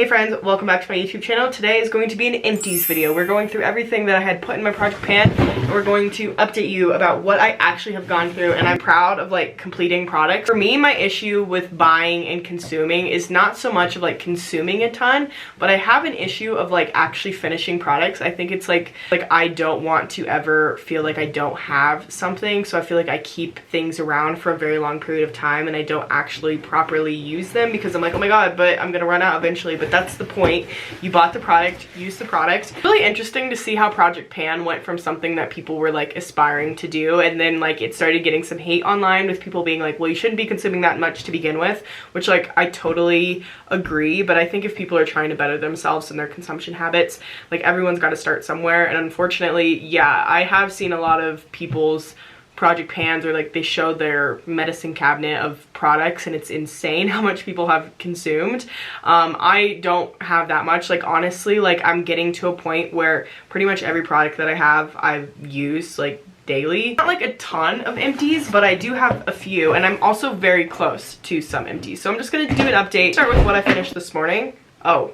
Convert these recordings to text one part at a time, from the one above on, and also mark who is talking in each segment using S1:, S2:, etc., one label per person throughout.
S1: Hey friends, welcome back to my YouTube channel. Today is going to be an empties video. We're going through everything that I had put in my project pan, and we're going to update you about what I actually have gone through, and I'm proud of like completing products. For me, my issue with buying and consuming is not so much of like consuming a ton, but I have an issue of like actually finishing products. I think it's like I don't want to ever feel like I don't have something, so I feel like I keep things around for a very long period of time and I don't actually properly use them because I'm like, oh my god, but I'm gonna run out eventually. But that's the point. You bought the product, use the product. It's really interesting to see how Project Pan went from something that people were like aspiring to do, and then like it started getting some hate online with people being like, well, you shouldn't be consuming that much to begin with, which like I totally agree. But I think if people are trying to better themselves and their consumption habits, like everyone's got to start somewhere. And unfortunately, yeah, I have seen a lot of people's project pans, or like they show their medicine cabinet of products, and it's insane how much people have consumed. I don't have that much. Like honestly, like I'm getting to a point where pretty much every product that I have I've used like daily. Not like a ton of empties, but I do have a few, and I'm also very close to some empties. So I'm just gonna do an update. Start with what I finished this morning. Oh,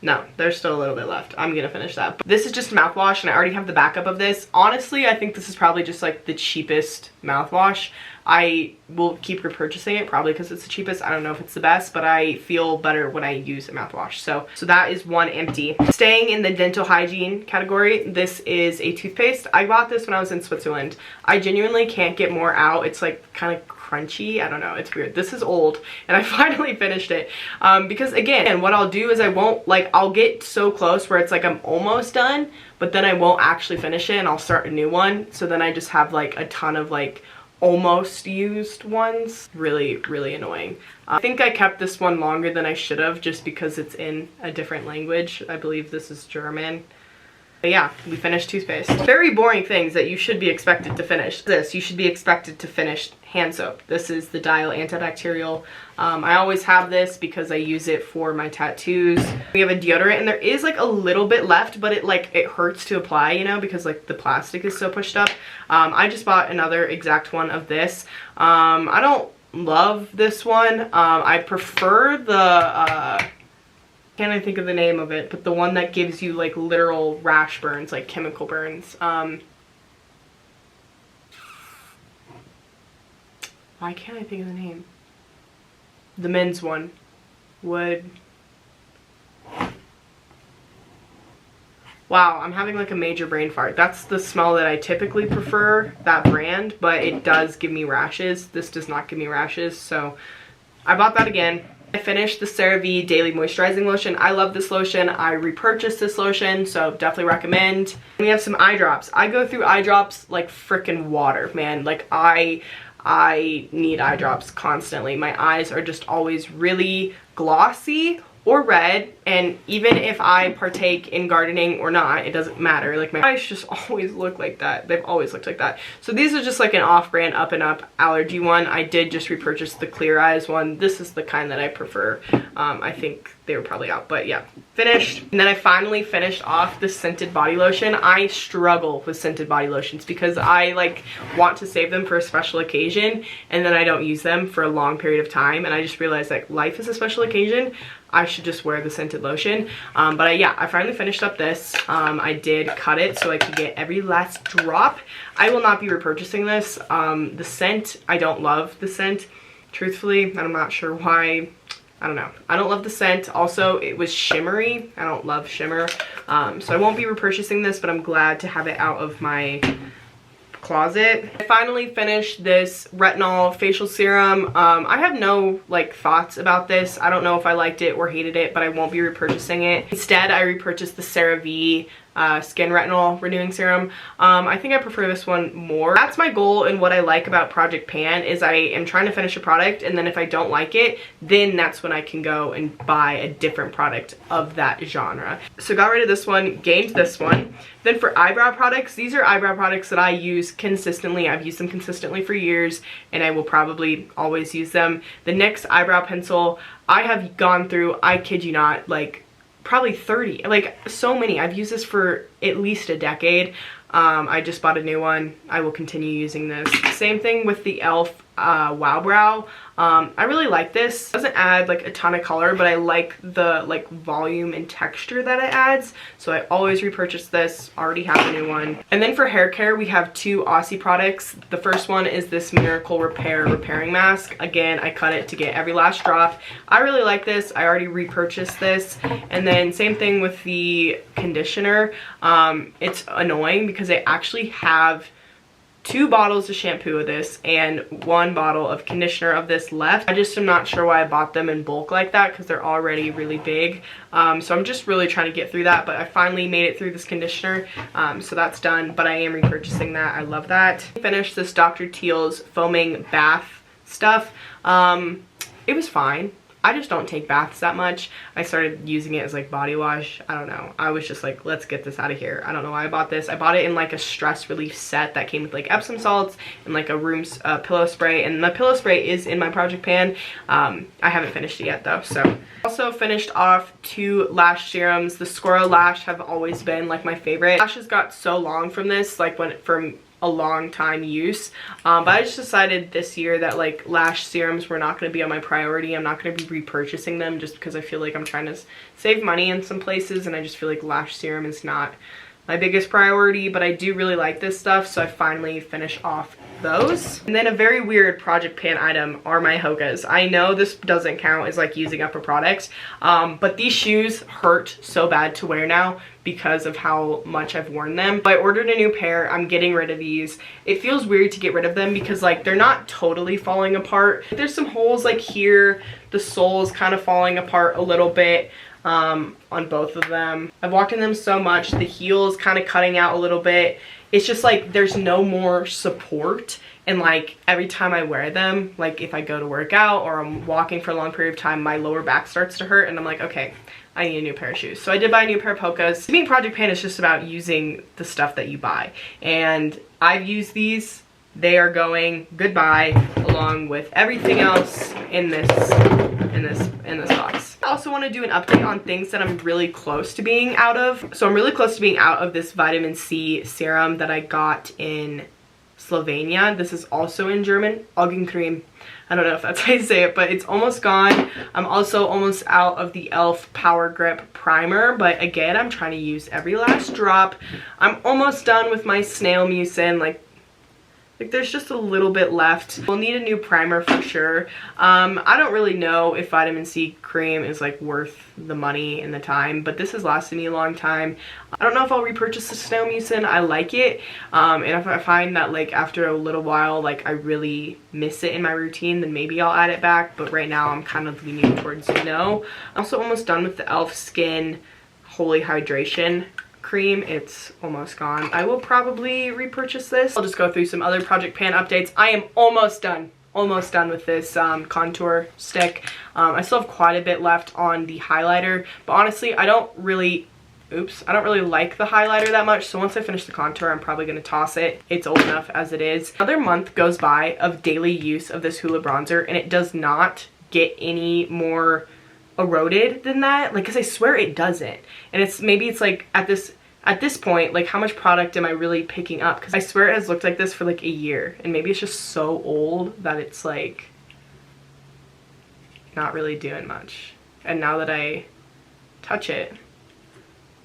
S1: no, there's still a little bit left. I'm gonna finish that. But this is just mouthwash, and I already have the backup of this. Honestly, I think this is probably just like the cheapest mouthwash. I will keep repurchasing it probably because it's the cheapest. I don't know if it's the best, but I feel better when I use a mouthwash. So that is one empty. Staying in the dental hygiene category, this is a toothpaste. I bought this when I was in Switzerland. I genuinely can't get more out. It's like kind of crunchy. I don't know, it's weird. This is old, and I finally finished it because again, what I'll do is I'll get so close where it's like I'm almost done, but then I won't actually finish it and I'll start a new one. So then I just have like a ton of like almost used ones. Really annoying. I think I kept this one longer than I should have just because it's in a different language. I believe this is German. But yeah, we finished toothpaste. Very boring things that you should be expected to finish. You should be expected to finish hand soap. This is the Dial antibacterial. I always have this because I use it for my tattoos. We have a deodorant, and there is like a little bit left, but it hurts to apply, you know, because like the plastic is so pushed up. I just bought another exact one of this. I don't love this one. I prefer the can't I think of the name of it, but the one that gives you like literal rash burns, like chemical burns. Why can't I think of the name? The men's one. Wow, I'm having like a major brain fart. That's the smell that I typically prefer, that brand, but it does give me rashes. This does not give me rashes, so I bought that again. I finished the CeraVe Daily Moisturizing Lotion. I love this lotion. I repurchased this lotion, so definitely recommend. We have some eye drops. I go through eye drops like freaking water, man. Like I need eye drops constantly. My eyes are just always really glossy or red, and even if I partake in gardening or not, it doesn't matter. Like my eyes just always look like that. They've always looked like that. So these are just like an off-brand up and up allergy one. I did just repurchase the Clear Eyes one. This is the kind that I prefer. I think they were probably out, but yeah, finished. And then I finally finished off the scented body lotion. I struggle with scented body lotions because I like want to save them for a special occasion, and then I don't use them for a long period of time, and I just realized like life is a special occasion. I should just wear the scented lotion. Yeah, I finally finished up this. I did cut it so I could get every last drop. I will not be repurchasing this. The scent, I don't love the scent, truthfully, and I'm not sure why. I don't know. I don't love the scent. Also, it was shimmery. I don't love shimmer. So I won't be repurchasing this, but I'm glad to have it out of my closet. I finally finished this retinol facial serum. I have no like thoughts about this. I don't know if I liked it or hated it, but I won't be repurchasing it. Instead, I repurchased the CeraVe Skin Retinol Renewing Serum. I think I prefer this one more. That's my goal, and what I like about Project Pan is I am trying to finish a product, and then if I don't like it, then that's when I can go and buy a different product of that genre. So got rid of this one, gained this one. Then for eyebrow products, these are eyebrow products that I use consistently. I've used them consistently for years, and I will probably always use them. The NYX eyebrow pencil, I have gone through, I kid you not, like probably 30, like so many. I've used this for at least a decade. I just bought a new one. I will continue using this. Same thing with the e.l.f. Wow Brow. I really like this. It doesn't add like a ton of color, but I like the like volume and texture that it adds. So I always repurchase this. Already have a new one. And then for hair care, we have two Aussie products. The first one is this Miracle Repair repairing mask. Again, I cut it to get every last drop. I really like this. I already repurchased this. And then same thing with the conditioner. It's annoying because I actually have 2 bottles of shampoo of this and 1 bottle of conditioner of this left. I just am not sure why I bought them in bulk like that because they're already really big. So I'm just really trying to get through that, but I finally made it through this conditioner. So that's done, but I am repurchasing that. I love that. I finished this Dr. Teal's foaming bath stuff. It was fine. I just don't take baths that much. I started using it as like body wash. I don't know. I was just like, let's get this out of here. I don't know why I bought this. I bought it in like a stress relief set that came with like Epsom salts and like a room pillow spray. And the pillow spray is in my project pan. I haven't finished it yet though. So also finished off 2 lash serums. The Squirrel Lash have always been like my favorite. Lashes got so long from this, like from a long time use, but I just decided this year that like lash serums were not going to be on my priority. I'm not going to be repurchasing them just because I feel like I'm trying to save money in some places, and I just feel like lash serum is not my biggest priority, but I do really like this stuff, so I finally finished off those. And then a very weird project pan item are my Hokas. I know this doesn't count as like using up a product, but these shoes hurt so bad to wear now because of how much I've worn them. But I ordered a new pair. I'm getting rid of these. It feels weird to get rid of them because like they're not totally falling apart. There's some holes like here. The sole is kind of falling apart a little bit on both of them. I've walked in them so much. The heel is kind of cutting out a little bit. It's just like there's no more support, and like every time I wear them, like if I go to work out or I'm walking for a long period of time, my lower back starts to hurt, and I'm like, okay, I need a new pair of shoes. So I did buy a new pair of Hokas. To me, project pan is just about using the stuff that you buy, and I've used these. They are going goodbye along with everything else in this box. I also want to do an update on things that I'm really close to being out of. So I'm really close to being out of this vitamin C serum that I got in Slovenia. This is also in German, Augencreme. I don't know if that's how you say it, but it's almost gone. I'm also almost out of the e.l.f. Power Grip Primer, but again, I'm trying to use every last drop. I'm almost done with my snail mucin. Like there's just a little bit left. We'll need a new primer for sure. I don't really know if vitamin C cream is like worth the money and the time, but this has lasted me a long time. I don't know if I'll repurchase the snail mucin. I like it, and if I find that like after a little while like I really miss it in my routine, then maybe I'll add it back, but right now I'm kind of leaning towards no. I'm also almost done with the e.l.f. Skin Holy Hydration cream. It's almost gone. I will probably repurchase this. I'll just go through some other project pan updates. I am almost done with this contour stick. I still have quite a bit left on the highlighter, but honestly I don't really like the highlighter that much, so once I finish the contour I'm probably going to toss it. It's old enough as it is. Another month goes by of daily use of this Hoola bronzer, and it does not get any more eroded than that, like, because I swear it doesn't. And maybe it's like at this point, like, how much product am I really picking up? Because I swear it has looked like this for like a year, and maybe it's just so old that it's like not really doing much. And now that I touch it,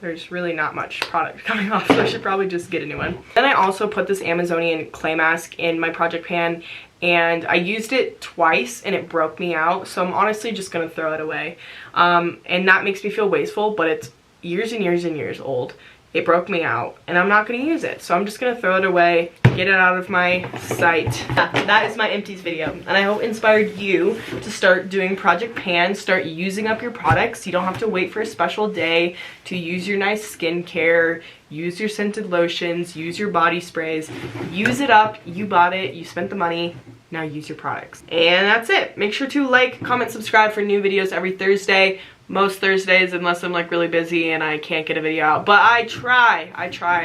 S1: there's really not much product coming off, so I should probably just get a new one. Then I also put this Amazonian clay mask in my project pan, and I used it twice and it broke me out, so I'm honestly just gonna throw it away. And that makes me feel wasteful, but it's years and years and years old. It broke me out and I'm not gonna use it, so I'm just gonna throw it away, get it out of my sight. Yeah, that is my empties video, and I hope it inspired you to start doing project pan, start using up your products. You don't have to wait for a special day to use your nice skincare, use your scented lotions, use your body sprays. Use it up. You bought it, you spent the money, now use your products. And that's it. Make sure to like, comment, subscribe for new videos every Thursday. Most Thursdays, unless I'm like really busy and I can't get a video out, but I try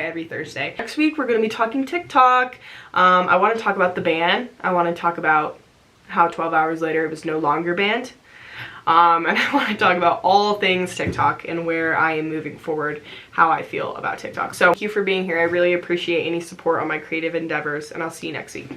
S1: every Thursday. Next week we're gonna be talking TikTok. I want to talk about the ban. I want to talk about how 12 hours later it was no longer banned. And I want to talk about all things TikTok and where I am moving forward, how I feel about TikTok. So thank you for being here. I really appreciate any support on my creative endeavors, and I'll see you next week.